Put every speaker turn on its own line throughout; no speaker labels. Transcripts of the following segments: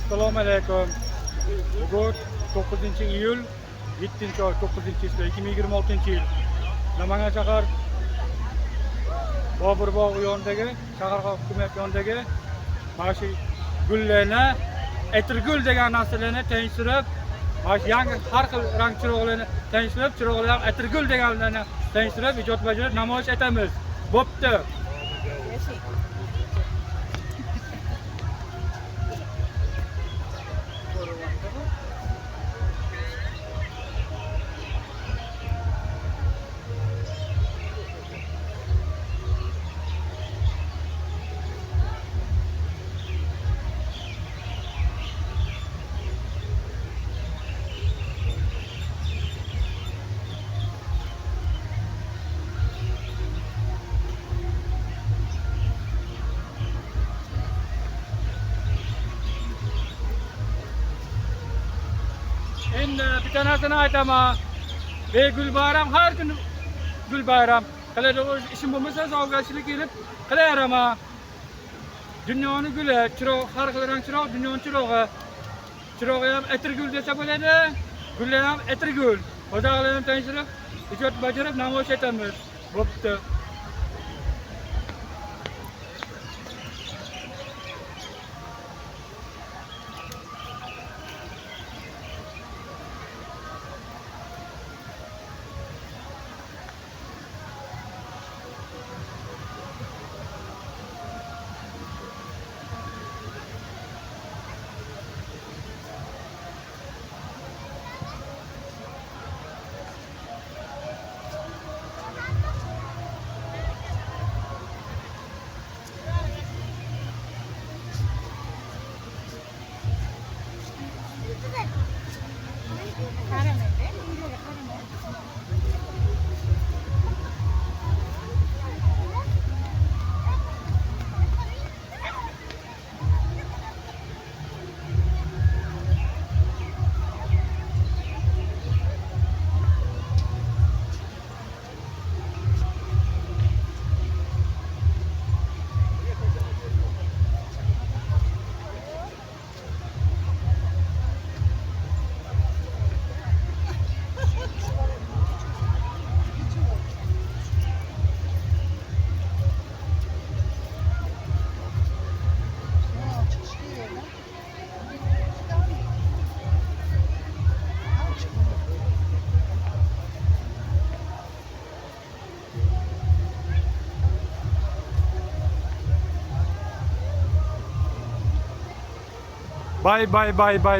Assalomu alaykum. Bugun 9-iyul 7-oy 9-yil 2026-yil. Namangan shahar Boburbog' yonidagi shahar hukumat yonidagi mana shu gullarni, atirgul degan narsalarni tengshtirib, mana shu yangi har xil rang chiroqlarni tengshtirib, chiroqlar ham atirgul deganlarni tengshtirib, ijod bajarib namoyish etamiz. Bo'pti. Endi bir narsani aytaman. Gulbayram har kun Gulbayram. Qiladi ishim bo'lmasa savdogarchilik kelib qilayaraman. Dunyoning guli, chiroq, har xil rang chiroq, dunyoning chirog'i. Chirog'i ham atirgul desa bo'ladi. Guli ham atirgul. Xudolarni ham tengshtirib, ijod bajarib namoyish etamiz. Bo'pti.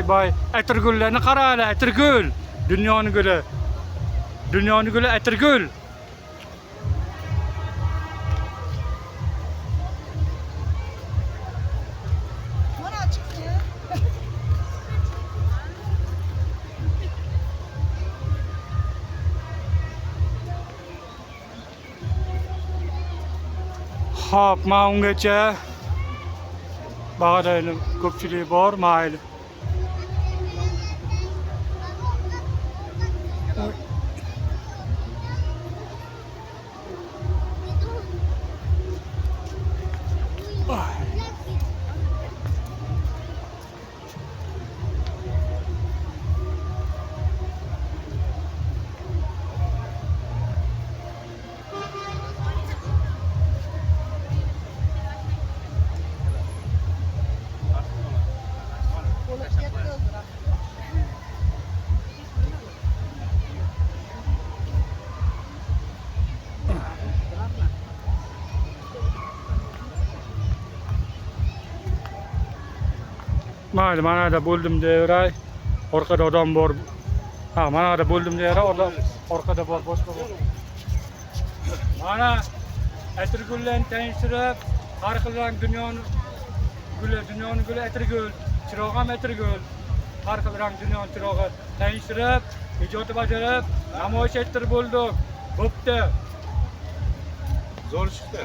Bay. Atirgullarni qaranglar, atirgul. Dunyoning guli. Dunyoning guli atirgul.
Mana chiqdi.
Xo'p, men ungacha bag'adayni ko'pchilik bor, mayli. Mayli, mana da bo'ldim deyaveray. Orqada odam bor. Ha, mana da bo'ldim deyaveray, odam orqada bor, boshqa bor. Mana atirgullarni tengshtirib, har xil rang dunyoning guli atirgul, chiroq ham atirgul. Har xil rang dunyoning chirog'i tengshtirib, ijod bajarib, namoyish ettirib bo'ldik. Bo'pti.
Zo'r chiqdi.